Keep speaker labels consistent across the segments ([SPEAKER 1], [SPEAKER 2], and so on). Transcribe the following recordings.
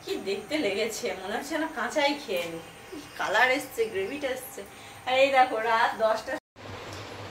[SPEAKER 1] কি দেখতে লেগেছে, মনে হচ্ছে না কাঁচাই খেয়ে নি। কালার এসছে, গ্রেভিটা এসছে। আর এই দেখো রাত 10টা।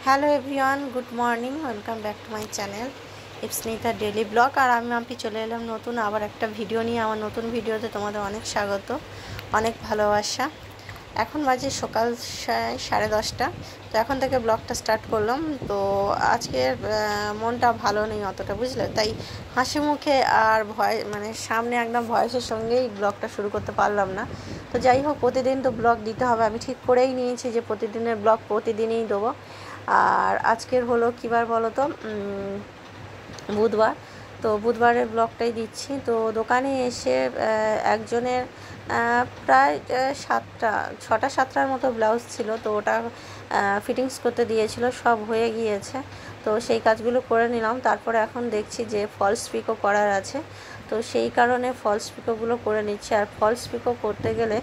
[SPEAKER 1] Hello everyone, good morning, welcome back to my channel it's Nita daily blog. আর আমি চলে এলাম নতুন আবার একটা ভিডিও নিয়ে। আমার নতুন ভিডিওতে তোমাদের অনেক স্বাগত, অনেক ভালোবাসা। এখন বাজে সকাল 10:30। তো এখন থেকে ব্লগটা স্টার্ট করলাম। তো আজকের মনটা ভালো নেই অতটা, বুঝলে, তাই হাসি মুখে আর ভয় মানে সামনে একদম ভয়েসের সঙ্গেই ব্লগটা শুরু করতে পারলাম না। তো যাই হোক, প্রতিদিন তো ব্লগ দিতে হবে, আমি ঠিক করেই নিয়েছি যে প্রতিদিনের ব্লগ প্রতিদিনই দেবো। আর আজকের হলো কী বার বলো তো, বুধবার। তো বুধবারের ব্লগটাই দিচ্ছি। তো দোকানে এসে একজনের প্রায় 6-7টার মতো ব্লাউজ ছিল, তো ওটা ফিটিংস করতে দিয়েছিল, সব হয়ে গিয়েছে। তো সেই কাজগুলো করে নিলাম। তারপরে এখন দেখছি যে ফলস পিকো করার আছে, তো সেই কারণে ফলস পিকোগুলো করে নিচ্ছি। আর ফলস পিকো করতে গেলে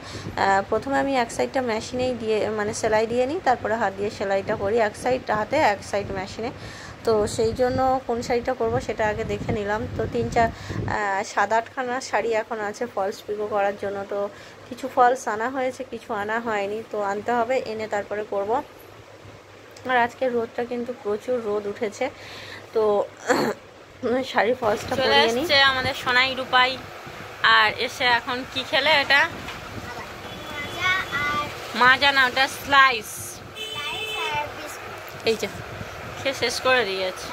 [SPEAKER 1] প্রথমে আমি এক সাইডটা মেশিনেই দিয়ে মানে সেলাই দিয়ে নিই, তারপরে হাত দিয়ে সেলাইটা করি, এক সাইড হাতে এক সাইড মেশিনে। তো সেই জন্য কোন শাড়িটা করব সেটা আগে দেখে নিলাম। তো 7-8খানা শাড়ি এখন আছে ফলস পিকো করার জন্য। তো কিছু ফলস আনা হয়েছে, কিছু আনা হয়নি, তো আনতে হবে, এনে তারপরে করব। আর আজকে রোদটা কিন্তু প্রচুর রোদ উঠেছে। তো শাড়ি ফলসটা পরিয়ে নিই। আমাদের সোনাই রূপাই আর এসে এখন কি খেলে, এটা মাজা না, ওটা স্লাইস, এই যে খেয়ে শেষ করে দিয়েছে।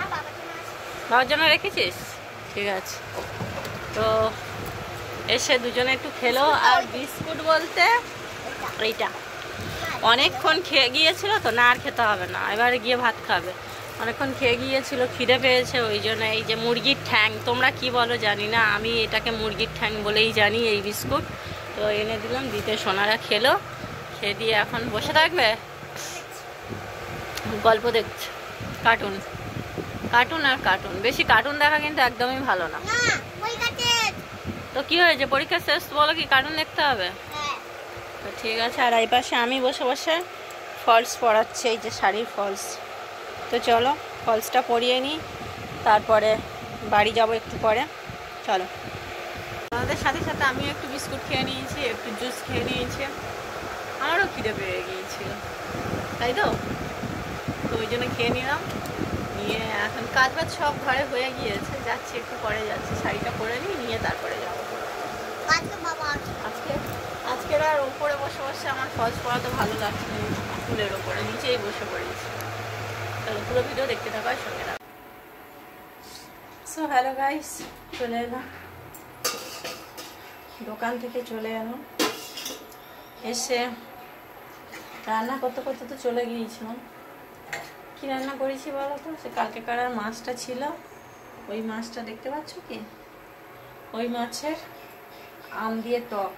[SPEAKER 1] বাবার জন্য রেখেছিস, ঠিক আছে। তো এসে দুজনে একটু খেলো। আর বিস্কুট বলতে এইটা অনেকক্ষণ খেয়ে গিয়েছিল, তো না আর খেতে হবে না, এবারে গিয়ে ভাত খাবে। অনেকক্ষণ খেয়ে গিয়েছিল, খিদে পেয়েছে, ওই জন্য এই যে মুরগির ঠ্যাং, তোমরা কি বলো জানি না, আমি এটাকে মুরগির ঠ্যাং বলেই জানি, এই বিস্কুট। তো এনে দিলাম, দিতে সোনারা খেলো, খেয়ে দিয়ে এখন বসে থাকবে, গল্প দেখছে, কার্টুন কার্টুন আর কার্টুন। বেশি কার্টুন দেখা কিন্তু একদমই ভালো না। তো কি হয়েছে, পরীক্ষা শেষ, বলো কি কার্টুন দেখতে হবে? তো ঠিক আছে। আর এই পাশে আমি বসে বসে ফলস পরাচ্ছি, এই যে শাড়ির ফলস। তো চলো ফলসটা পরিয়ে নিই, তারপরে বাড়ি যাব একটু পরে। চলো। আমাদের সাথে সাথে আমিও একটু বিস্কুট খেয়ে নিয়েছি, একটু জুস খেয়ে নিয়েছি, আমারও খিদে পেয়ে গিয়েছিল, তাই তো ওই জন্য খেয়ে নিলাম। নিয়ে এখন কাজ বাজ সব ঘরে হয়ে গিয়েছে, যাচ্ছি একটু পরে, যাচ্ছি শাড়িটা পরে নিয়ে তারপরে যাবো। আজকের আর উপরে বসে বসে আমার ফলস পরাতে ভালো লাগছে না, ফুলের ওপরে নিচেই বসে পড়েছি। চলো পুরো ভিডিও দেখতে থাকো, সঙ্গে রাখো। সো হ্যালো গাইস, চলে এলাম দোকান থেকে, চলে এলাম, এসে রান্না করতে করতে তো চলে গিয়েছিলাম। কি রান্না করেছি বলো তো, সে কালকে কারার মাছটা ছিল, ওই মাছটা দেখতে পাচ্ছ কি, ওই মাছের আম দিয়ে টক।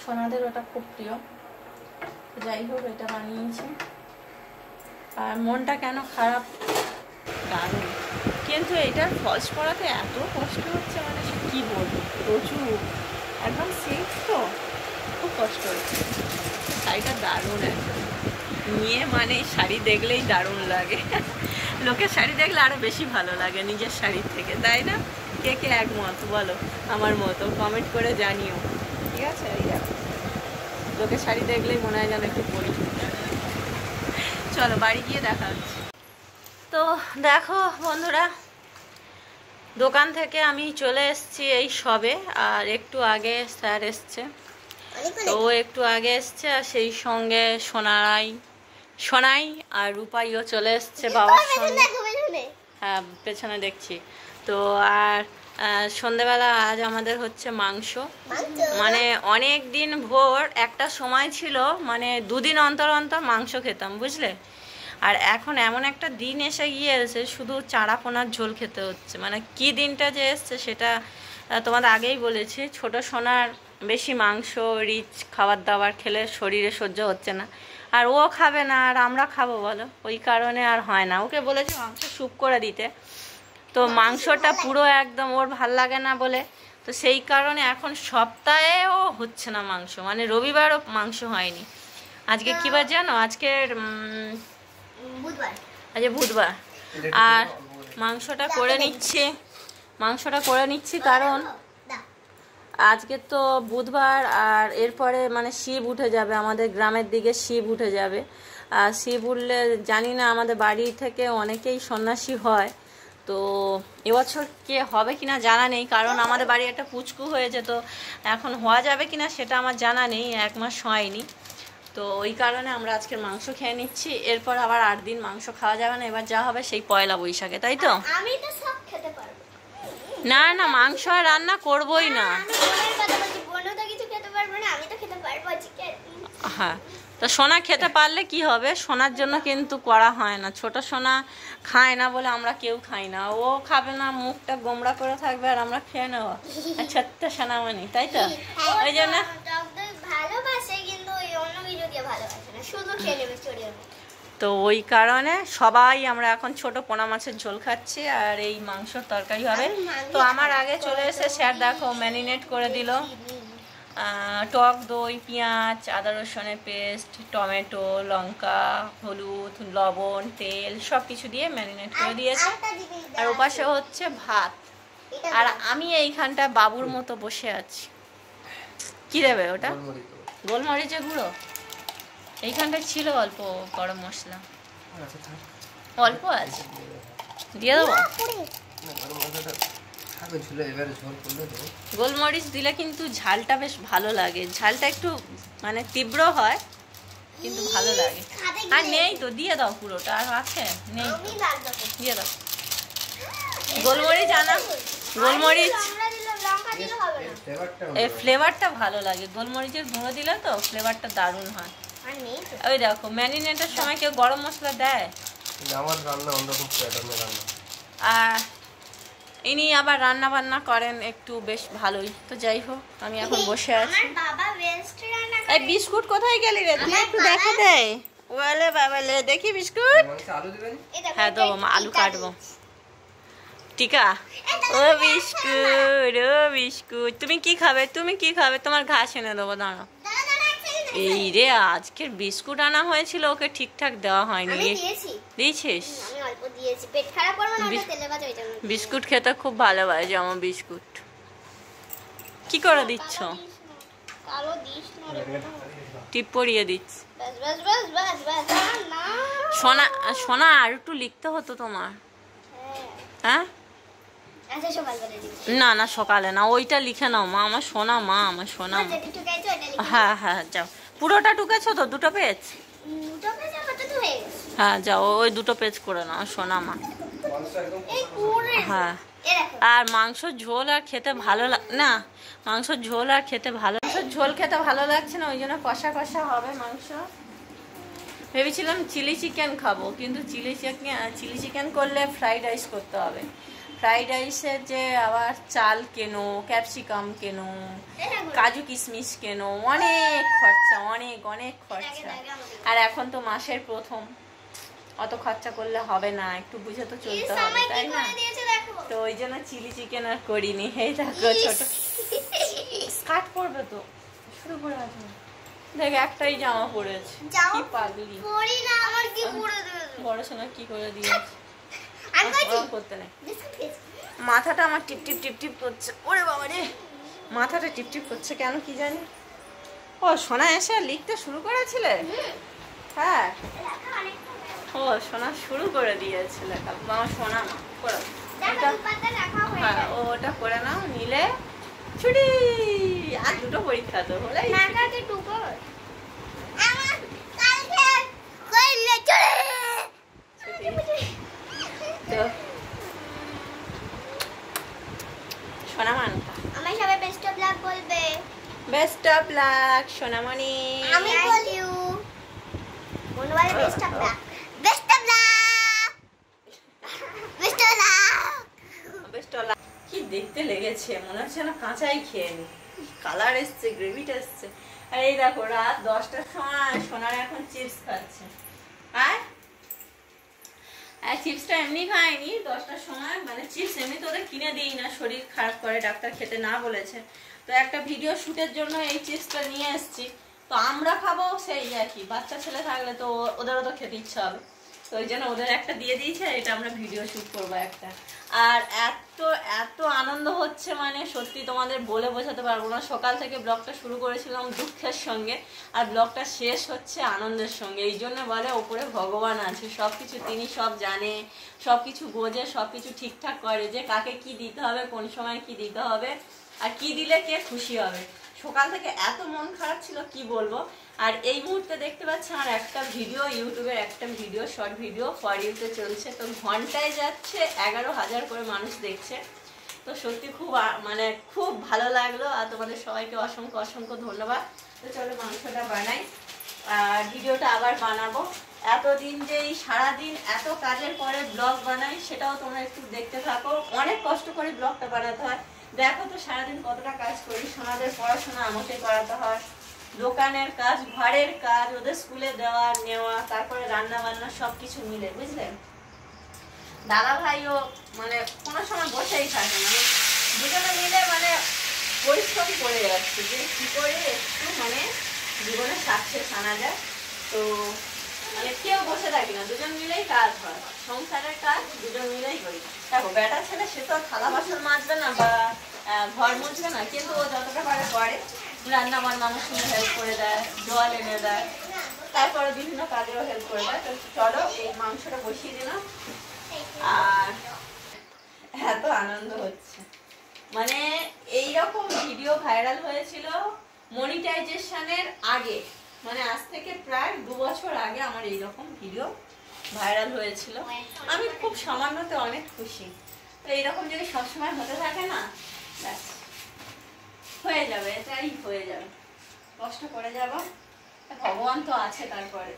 [SPEAKER 1] সোনাদের ওটা খুব প্রিয়, যাই হোক এটা বানিয়েছি। আর মনটা কেন খারাপ, দারুণ, কিন্তু এটার ফলস পরাতে এত কষ্ট হচ্ছে, মানে সে কী বলবো, প্রচুর, একদম সিল্ক তো, খুব কষ্ট হচ্ছে। শাড়িটা দারুণ, একদম নিয়ে মানে শাড়ি দেখলেই দারুণ লাগে। লোকের শাড়ি দেখলে আরও বেশি ভালো লাগে নিজের শাড়ির থেকে, তাই না? কে কে একমত বলো আমার মতো, কমেন্ট করে জানিও, ঠিক আছে? এই দেখো, লোকের শাড়ি দেখলেই মনে হয় যেন একটু পরি। চলো বাড়ি গিয়ে দেখা হচ্ছে। তো দেখো বন্ধুরা, দোকান থেকে আমি চলে এসেছি এই সবে, আর একটু আগে স্যার এসছে, তো ও একটু আগে এসছে, আর সেই সঙ্গে সোনাই আর রূপাইও চলে এসছে বাবার সঙ্গে। হ্যাঁ পেছনে দেখছি। তো আর সন্ধেবেলা আজ আমাদের হচ্ছে মাংস, মানে অনেক দিন ভোর একটা সময় ছিল মানে 2 দিন অন্তর অন্তর মাংস খেতাম, বুঝলে। আর এখন এমন একটা দিন এসে গিয়েছে শুধু চারা পোনার ঝোল খেতে হচ্ছে। মানে কি দিনটা যে এসছে সেটা তোমাদের আগেই বলেছি, ছোট সোনার বেশি মাংস রিচ খাবার দাবার খেলে শরীরে সহ্য হচ্ছে না, আর ও খাবে না, আর আমরা খাবো বলো, ওই কারণে আর হয় না। ওকে বলেছি মাংস স্যুপ করে দিতে, তো মাংসটা পুরো একদম ওর ভাল লাগে না বলে, তো সেই কারণে এখন সপ্তাহেও হচ্ছে না মাংস, মানে রবিবারও মাংস হয়নি। আজকে কী বার জানো, আজকের বুধবার। আর মাংসটা করে নিচ্ছি কারণ আজকে তো বুধবার, আর এরপরে মানে শিব উঠে যাবে, আমাদের গ্রামের দিকে শিব উঠে যাবে। আর শিব উঠলে জানি না, আমাদের বাড়ি থেকে অনেকেই সন্ন্যাসী হয়, তো এবছর কে হবে কিনা জানা নেই, কারণ আমাদের বাড়ি একটা পুচকু হয়েছে, তো এখন হওয়া যাবে কিনা সেটা আমার জানা নেই, 1 মাস হয়নি। তো ওই কারণে আমরা আজকে মাংস খেয়ে নিচ্ছি, এরপর আবার 8 দিন মাংস খাওয়া যাবে না, এবার যা হবে সেই পয়লা বৈশাখে, তাই তো?
[SPEAKER 2] আমি তো সব খেতে পারবো।
[SPEAKER 1] না না, মাংস আর রান্না করবোই না।
[SPEAKER 2] আমি বোনের কথা বলছি, বোনও তো কিছু খেতে পারবো না, আমি তো খেতে পারবো চিকেন।
[SPEAKER 1] হ্যাঁ, তো সোনা খেতে পারলে কি হবে, সোনার জন্য কিন্তু করা হয় না, ছোট সোনা খায় না বলে আমরা কেউ খাই না, ও খাবে না, মুখটা গোমড়া করে থাকবে আর আমরা খেয়ে নেবো, ছোট্ট সোনামণি, তাই তো? ওই জন্য
[SPEAKER 2] ভালোবাসে, কিন্তু ওই অন্য কিছু দিয়ে ভালোবাসে না, শুধু খেয়ে নেবে চড়িয়ে।
[SPEAKER 1] তো ওই কারণে সবাই আমরা এখন ছোট পোনা মাছের ঝোল খাচ্ছি, আর এই মাংসর তরকারি হবে। তো আমার আগে চলে এসে স্যার দেখো ম্যারিনেট করে দিল, টক দই, পেঁয়াজ, আদা রসুনের পেস্ট, টমেটো, লঙ্কা, হলুদ, লবণ, তেল সব কিছু দিয়ে ম্যারিনেট করে দিয়েছে। আর ওপাশে হচ্ছে ভাত, আর আমি এইখানটা বাবুর মতো বসে আছি। কি দেবে ওটা? গোলমরিচের গুঁড়ো। এইখানটায় ছিল অল্প গরম মশলা, অল্প আছে, দিয়ে দেবো। গোলমরিচ দিলে কিন্তু ঝালটা বেশ ভালো লাগে, ঝালটা একটু মানে তীব্র হয় কিন্তু ভালো লাগে। আর নেই তো, দিয়ে দাও পুরোটা, আর আছে নেই, দিয়ে দাও। গোলমরিচ আনা, গোলমরিচ এই ফ্লেভারটা ভালো লাগে, গোলমরিচের গুঁড়ো দিলে তো ফ্লেভারটা দারুণ হয়। ওই দেখো ম্যারিনেটের সময় কেউ গরম মশলা দেয়?
[SPEAKER 3] আমার রান্না অন্যরকম প্যাটার্নের রান্না।
[SPEAKER 1] আর ইনি আবার রান্না বান্না করেন একটু বেশ ভালোই। তো যাই হোক, আমি এখন বসে আছি। এই বিস্কুট কোথায় গেলি রে তুই? একটু দেখা দে। ওলে বাবালে, দেখি বিস্কুট। হ্যাঁ দেবো, আলু কাটবো। টিকা, ও বিস্কুট, ও বিস্কুট, তুমি কি খাবে? তুমি কি খাবে? তোমার ঘাস এনে দেবো, দাঁড়াও। এই রে, আজকের বিস্কুট আনা হয়েছিল, ওকে ঠিকঠাক দেওয়া হয়নি। দিয়েছিস? বিস্কুট খেতে খুব ভালোবাসে আমার বিস্কুট। কি করে দিচ্ছ? টিপ পরিয়ে দিচ্ছি। সোনা, সোনা আর একটু লিখতে হতো তোমার। হ্যাঁ না না, সকালে না, ওইটা লিখে নাও, মা আমার সোনা, মা আমার সোনা। হ্যাঁ হ্যাঁ, যাও। পুরোটা টুকেছো তো? 2টো পেজ? হ্যাঁ যাও, ওই 2টো পেজ করে নাও, সোনা মা। হ্যাঁ, আর মাংসর ঝোল আর খেতে ভালো না, মাংসর ঝোল আর খেতে ভালো, মাংসর ঝোল খেতে ভালো লাগছে না, ওই জন্য কষা কষা হবে মাংস। ভেবেছিলাম চিলি চিকেন খাবো, কিন্তু চিলি চিকেন করলে ফ্রাইড রাইস করতে হবে। ফ্রাইড রাইসের যে আবার চাল কেনো, ক্যাপসিকাম কেনো, কাজু কিশমিশ কেনো, অনেক খরচা, অনেক অনেক খরচা। আর এখন তো মাসের প্রথম, অত খরচা করলে হবে না, একটু বুঝে তো চলতে হবে, তাই না? তো ওই জন্য চিলি চিকেন আর করিনি। এই দেখো ছোট স্কার্ট পরবে তো, শুরু করে আছে। দেখ একটাই জামা পরেছে, কি পাগলি। বড় সোনা কি করে দিয়েছে? করতে নেই, মাথাটা আমার টিপ টিপ টিপ টিপ করছে। ওরে বাবা রে, মাথাটা টিপ টিপ করছে কেন কি জানি। ও সোনা এসে লিখতে শুরু করেছিলে? হ্যাঁ, ও সোনা শুরু করে দিয়েছে লেখা। আমার সোনা করো এটা, হ্যাঁ ওটা করে নাও, নিলে ছুটি। আর 2টো পরীক্ষা তো হলে সোনামানটা
[SPEAKER 2] আমার সবাই বেস্ট অফ লাক বলবে।
[SPEAKER 1] বেস্ট অফ লাক সোনামণি।
[SPEAKER 2] আমি বলি বলবে best of luck, best of luck, best of luck,
[SPEAKER 1] best of luck. কি দেখতে লেগেছে, মনে হচ্ছে না কাঁচাই খেয়ে নি, কালার এসছে, গ্রেভিটা এসছে। আর এই দেখো রাত 10টার সময় সোনার এখন চিপস খাচ্ছে। আর চিপসটা এমনি খায়নি 10টার সময়, মানে চিপস এমনি তো ওদের কিনে দিই না, শরীর খারাপ করে, ডাক্তার খেতে না বলেছে। তো একটা ভিডিও শুটের জন্য এই চিপসটা নিয়ে এসেছি। তো আমরা খাবো সেই আর কি, বাচ্চা ছেলে থাকলে তো ওদেরও তো খেতে ইচ্ছা হবে। তো ওই জন্য ওদের একটা দিয়ে দিয়েছে, এটা আমরা ভিডিও শ্যুট করবো একটা। আর এত এত আনন্দ হচ্ছে মানে সত্যি তোমাদের বলে বোঝাতে পারবো না। সকাল থেকে ব্লগটা শুরু করেছিলাম দুঃখের সঙ্গে, আর ব্লগটা শেষ হচ্ছে আনন্দের সঙ্গে। এই জন্য বলে ওপরে ভগবান আছে, সব কিছু তিনি সব জানে, সব কিছু বোঝে, সব কিছু ঠিকঠাক করে, যে কাকে কি দিতে হবে, কোন সময় কি দিতে হবে, আর কি দিলে কে খুশি হবে। সকাল থেকে এত মন খারাপ ছিল কি বলবো। আর এই মুহূর্তে দেখতে পাচ্ছি আমার একটা ভিডিও, ইউটিউবের একটা ভিডিও, শর্ট ভিডিও ফর ইউতে চলছে, তো ঘন্টায় যাচ্ছে 11,000 করে মানুষ দেখছে। তো সত্যি খুব মানে খুব ভালো লাগলো, আর তোমাদের সবাইকে অসংখ্য অসংখ্য ধন্যবাদ। তো চলো মাংসটা বানাই, আর ভিডিওটা আবার বানাবো। এতদিন যে এই সারাদিন এত কাজের পরে ব্লগ বানাই, সেটাও তোমরা একটু দেখতে থাকো। অনেক কষ্ট করে ব্লগটা বানাতে হয়। দেখো তো সারাদিন কতটা কাজ করি, সোনাদের পড়াশোনা আমাকে করাতে হয়, দোকানের কাজ, ঘরের কাজ, ওদের স্কুলে দেওয়া নেওয়া, তারপরে রান্না বান্না সব কিছু মিলে, বুঝলেন। দাদা ভাইও মানে কোনো সময় বসেই থাকে না, দুজনে মিলে মানে পরিশ্রম করে যাচ্ছে, যে কী করে একটু মানে জীবনে সাকসেস আনা যায়। তো মানে কেউ বসে থাকি না, দুজন মিলেই কাজ হয়, সংসারের কাজ দুজন মিলেই করি। দেখো বেটা ছেলে সে তো থালা বাসন মাজবে না বা ঘর মুছবে না, কিন্তু ও যতটা পারে করে, রান্না বান্না আমার সঙ্গে হেল্প করে দেয়, জল এনে দেয়, তারপরে বিভিন্ন কাজেও হেল্প করে দেয়। তো চলো এই মাংসটা বসিয়ে দিলাম। আর এত আনন্দ হচ্ছে মানে এইরকম ভিডিও ভাইরাল হয়েছিল মনিটাইজেশনের আগে, মানে আজ থেকে প্রায় 2 বছর আগে আমার এইরকম ভিডিও ভাইরাল হয়েছিল। আমি খুব সামান্যতে অনেক খুশি। তো এইরকম যদি সবসময় হতে থাকে না, ব্যাস হয়ে যাবে, এটাই হয়ে যাবে, কষ্ট করে যাব, ভগবান তো আছে। তারপরে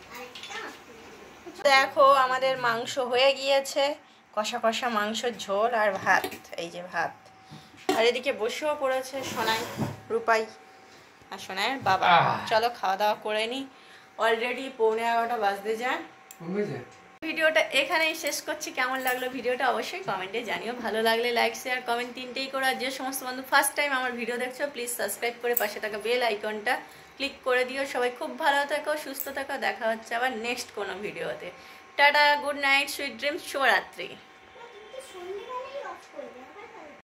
[SPEAKER 1] দেখো আমাদের মাংস হয়ে গিয়েছে, কষা কষা মাংসের ঝোল আর ভাত, এই যে ভাত। আর এদিকে বসেও পড়েছে সোনাই, রূপাই আর সোনাইয়ের বাবা। চলো খাওয়া দাওয়া করে নিই, অলরেডি 11:15 বাজতে যায়। ভিডিওটা এখানেই শেষ করছি। কেমন লাগলো ভিডিওটা অবশ্যই কমেন্টে জানিও। ভালো লাগলে লাইক শেয়ার কমেন্ট তিনটেই করো। আর যে সমস্ত বন্ধু ফার্স্ট টাইম আমার ভিডিও দেখছো, প্লিজ সাবস্ক্রাইব করে পাশে থাকা বেল আইকনটা ক্লিক করে দিও। সবাই খুব ভালো থাকো, সুস্থ থাকো, দেখা হচ্ছে আবার নেক্সট কোনো ভিডিওতে। Tata, good night, sweet dreams, শুভরাত্রি।